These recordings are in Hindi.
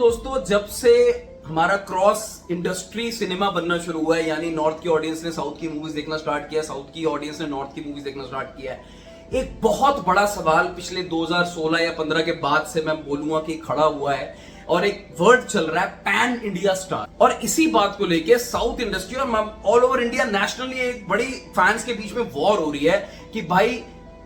दोस्तों, जब से हमारा क्रॉस इंडस्ट्री सिनेमा बनना शुरू हुआ है, यानी नॉर्थ की ऑडियंस ने साउथ की मूवीज देखना स्टार्ट किया, साउथ की ऑडियंस ने नॉर्थ की मूवीज देखना स्टार्ट किया है, एक बहुत बड़ा सवाल पिछले 2016 या 15 के बाद से मैं बोलूंगा कि खड़ा हुआ है और एक वर्ड चल रहा है पैन इंडिया स्टार। और इसी बात को लेके साउथ इंडस्ट्री और ऑल ओवर इंडिया नेशनली एक बड़ी फैंस के बीच में वॉर हो रही है कि भाई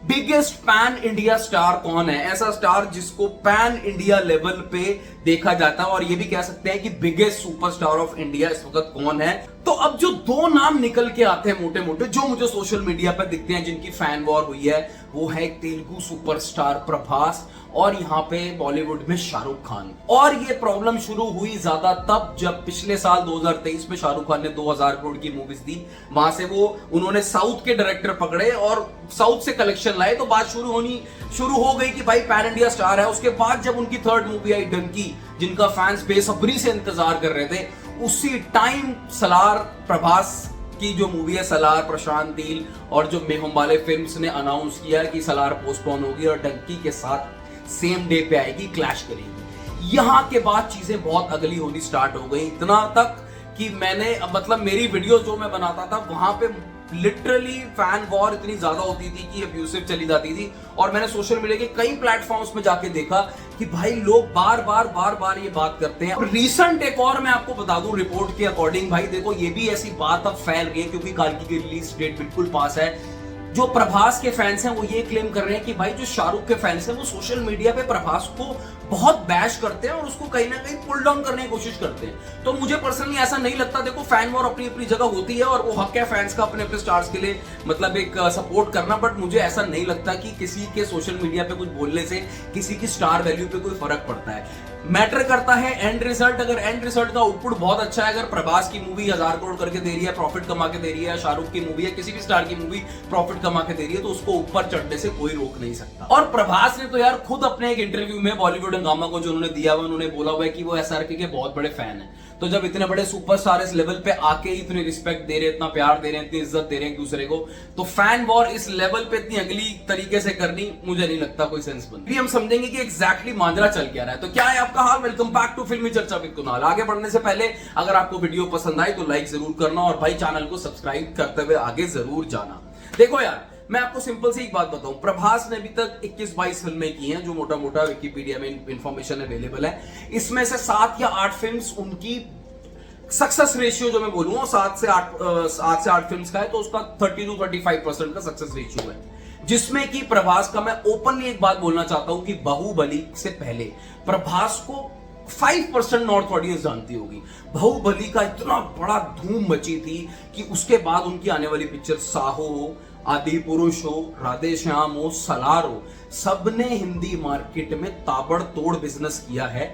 बिगेस्ट पैन इंडिया स्टार कौन है, ऐसा स्टार जिसको पैन इंडिया लेवल पे देखा जाता है, और ये भी कह सकते हैं कि बिगेस्ट सुपरस्टार ऑफ इंडिया इस वक्त कौन है। तो अब जो दो नाम निकल के आते हैं मोटे मोटे, जो मुझे सोशल मीडिया पर दिखते हैं, जिनकी फैन वॉर हुई है, वो है तेलुगु सुपरस्टार प्रभास और यहाँ पे बॉलीवुड में शाहरुख खान। और ये प्रॉब्लम शुरू हुई ज्यादा तब जब पिछले साल 2023 में शाहरुख खान ने 2000 करोड़ की मूवीज दी, वहां से वो उन्होंने साउथ के डायरेक्टर पकड़े और साउथ से कलेक्शन लाए, तो बात शुरू हो गई कि भाई पैन इंडिया स्टार है। उसके बाद जब उनकी थर्ड मूवी आई डंकी, जिनका फैंस बेसब्री से इंतजार कर रहे थे, उसी टाइम सलार प्रभास की जो मूवी है सलार प्रशांत नील और जो मेहम वाले फिल्म्स ने अनाउंस किया कि सलार पोस्टपोन होगी और डंकी के साथ सेम डे पे आएगी, क्लैश करेगी। यहां के बाद चीजें बहुत अगली होनी स्टार्ट हो गई, इतना तक कि मैंने मतलब मेरी वीडियो जो मैं बनाता था वहां पे लिटरली फैन वॉर इतनी ज्यादा होती थी कि अब्यूसिव चली जाती थी। और मैंने सोशल मीडिया के कई प्लेटफॉर्म्स में जाके देखा कि भाई लोग बार बार ये बात करते हैं। और रीसेंट एक और मैं आपको बता दूं रिपोर्ट के अकॉर्डिंग, भाई देखो ये भी ऐसी बात अब फैल गई क्योंकि काल्की की रिलीज डेट बिल्कुल पास है। जो प्रभास के फैंस हैं वो ये क्लेम कर रहे हैं कि भाई जो शाहरुख के फैंस हैं वो सोशल मीडिया पे प्रभास को बहुत बैश करते हैं और उसको कहीं ना कहीं पुल डाउन करने की कोशिश करते हैं। तो मुझे पर्सनली ऐसा नहीं लगता। देखो फैन वॉर अपनी अपनी जगह होती है और वो हक है फैंस का अपने अपने स्टार्स के लिए मतलब एक सपोर्ट करना, बट मुझे ऐसा नहीं लगता कि किसी के सोशल मीडिया पे कुछ बोलने से किसी की स्टार वैल्यू पे कोई फर्क पड़ता है। मैटर करता है एंड रिजल्ट। अगर एंड रिजल्ट का आउटपुट बहुत अच्छा है, अगर प्रभास की मूवी 1000 करोड़ करके दे रही है, प्रॉफिट कमा के दे रही है, शाहरुख की मूवी है, किसी भी स्टार की मूवी प्रॉफिट कमा के दे रही है, तो उसको ऊपर चढ़ने से कोई रोक नहीं सकता। और प्रभास ने तो यार खुद अपने एक इंटरव्यू में बॉलीवुड हंगामा को जो उन्होंने दिया हुआ, उन्होंने बोला हुआ है कि वो एसआरके के बहुत बड़े फैन है। तो जब इतने बड़े सुपरस्टार इस लेवल पे आके इतनी रिस्पेक्ट दे रहे हैं, इतना प्यार दे रहे हैं, इतनी इज्जत दे रहे हैं एक दूसरे को, तो फैन वॉर इस लेवल पे इतनी अगली तरीके से करनी मुझे नहीं लगता कोई सेंस बनती। भी हम समझेंगे कि एग्जैक्टली माजरा चल क्या रहा है। तो क्या है आपका हाल, वेलकम बैक टू फिल्मी चर्चा विद कुणाल। आगे बढ़ने से पहले अगर आपको वीडियो पसंद आए तो लाइक जरूर करना और भाई चैनल को सब्सक्राइब करते हुए आगे जरूर जाना। देखो यार, मैं आपको सिंपल सी एक बात बताऊं, प्रभास ने अभी तक 21-22 फिल्में की हैं जो मोटा मोटा विकिपीडिया में इंफॉर्मेशन अवेलेबल है। इसमें से 7 या 8 फिल्म्स उनकी सक्सेस रेशियो जो मैं बोलूंगा 7 से 8 फिल्म्स का है, तो उसका 30 to 35% का सक्सेस रेशियो है। जिसमें कि प्रभास का, मैं ओपनली एक बात बोलना चाहता हूं कि बाहुबली से पहले प्रभास को 5% नॉर्थ ऑडियंस जानती होगी। बाहुबली का इतना बड़ा धूम मची थी कि उसके बाद उनकी आने वाली पिक्चर साहो हो, आदि पुरुष हो, राधे श्याम हो, सलार हो, सबने हिंदी मार्केट में ताबड़तोड़ बिजनेस किया है।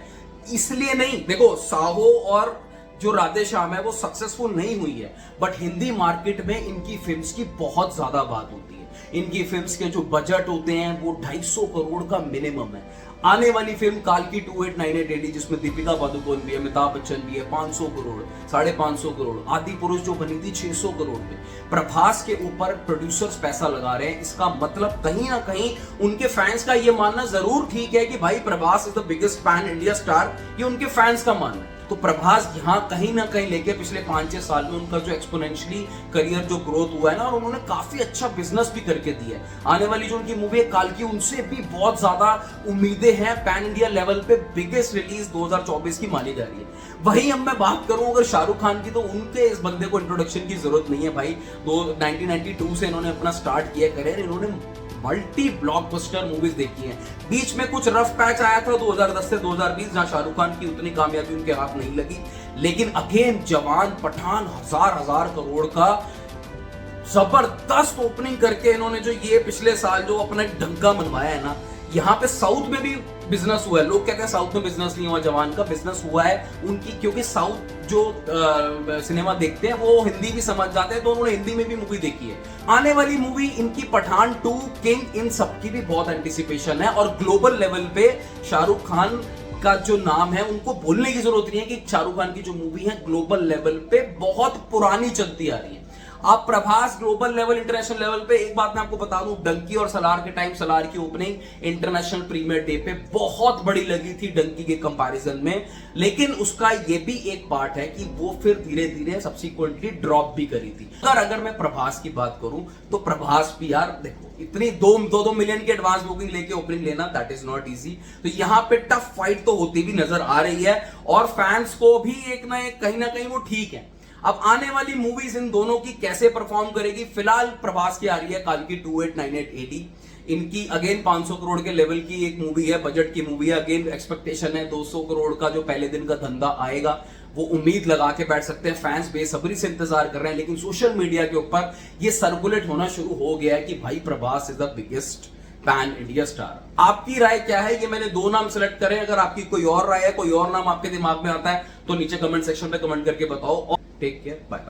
इसलिए नहीं, देखो साहो और जो राधे श्याम है वो सक्सेसफुल नहीं हुई है, बट हिंदी मार्केट में इनकी फिल्म्स की बहुत ज्यादा बात होती है। इनकी फिल्म्स के जो बजट होते हैं वो 250 करोड़ का मिनिमम है। आने वाली फिल्म काल्की 2898 AD जिसमें दीपिका पादुकोण भी है, अमिताभ बच्चन भी है, 500 करोड़ 550 करोड़। आदि पुरुष जो बनी थी 600 करोड़ में। प्रभास के ऊपर प्रोड्यूसर्स पैसा लगा रहे हैं, इसका मतलब कहीं ना कहीं उनके फैंस का ये मानना जरूर ठीक है कि भाई Prabhas is the biggest pan India star, ये उनके फैंस का मानना है। तो प्रभास यहां कहीं ना कहीं लेके पिछले 5-6 साल में उनका जो एक्सपोनेंशियली करियर जो ग्रोथ हुआ है ना, और उन्होंने काफी अच्छा बिजनेस भी करके दिया है। आने वाली जो उनकी मूवी है काल्की, उनसे भी बहुत ज्यादा उम्मीदें हैं। पैन इंडिया लेवल पे बिगेस्ट रिलीज 2024 की मानी जा रही है। वही अब मैं बात करूं अगर शाहरुख खान की, तो उनके इस बंदे को इंट्रोडक्शन की जरूरत नहीं है भाई। 1992 से इन्होंने अपना स्टार्ट किया करियर, इन्होंने मल्टी ब्लॉकबस्टर मूवीज देखी हैं। बीच में कुछ रफ पैच आया था 2010 से 2020 जहां शाहरुख खान की उतनी कामयाबी उनके हाथ नहीं लगी, लेकिन अगेन जवान, पठान, हजार करोड़ का जबरदस्त ओपनिंग करके इन्होंने जो ये पिछले साल जो अपना ढंका मनवाया है ना, यहाँ पे साउथ में भी बिजनेस हुआ है। लोग कहते हैं साउथ में बिजनेस नहीं हुआ, जवान का बिजनेस हुआ है उनकी, क्योंकि साउथ जो सिनेमा देखते हैं वो हिंदी भी समझ जाते हैं, तो उन्होंने हिंदी में भी मूवी देखी है। आने वाली मूवी इनकी पठान 2, किंग, इन सबकी भी बहुत एंटिसिपेशन है। और ग्लोबल लेवल पे शाहरुख खान का जो नाम है उनको बोलने की जरूरत नहीं है कि शाहरुख खान की जो मूवी है ग्लोबल लेवल पे बहुत पुरानी चलती आ रही है। आप Prabhas global level international level पे, एक बात मैं आपको बता दूं, डंकी और सलार के टाइम सलार की ओपनिंग इंटरनेशनल प्रीमियर डे पे बहुत बड़ी लगी थी डंकी के कंपैरिजन में, लेकिन उसका ये भी एक पार्ट है कि वो फिर धीरे धीरे सब्सिक्वेंटली ड्रॉप भी करी थी। अगर मैं प्रभास की बात करूं तो प्रभास भी यार देखो, इतनी 2 मिलियन की एडवांस बुकिंग लेके ओपनिंग लेना, दैट इज नॉट इजी। तो यहां पे टफ फाइट तो होती भी नजर आ रही है और फैंस को भी एक ना कहीं वो ठीक है। अब आने वाली मूवीज इन दोनों की कैसे परफॉर्म करेगी, फिलहाल प्रभास की आ रही है काल की 2898 AD, इनकी अगेन 500 करोड़ के लेवल की एक मूवी है, बजट की मूवी है। अगेन एक्सपेक्टेशन है 200 करोड़ का जो पहले दिन का धंधा आएगा, वो उम्मीद लगा के बैठ सकते हैं। फैंस बेसब्री से इंतजार कर रहे हैं, लेकिन सोशल मीडिया के ऊपर ये सर्कुलेट होना शुरू हो गया है कि भाई Prabhas is the biggest pan India star. आपकी राय क्या है? ये मैंने 2 नाम सेलेक्ट करे, अगर आपकी कोई और राय है, कोई और नाम आपके दिमाग में आता है तो नीचे कमेंट सेक्शन पे कमेंट करके बताओ। और टेक केयर, बाय बाय।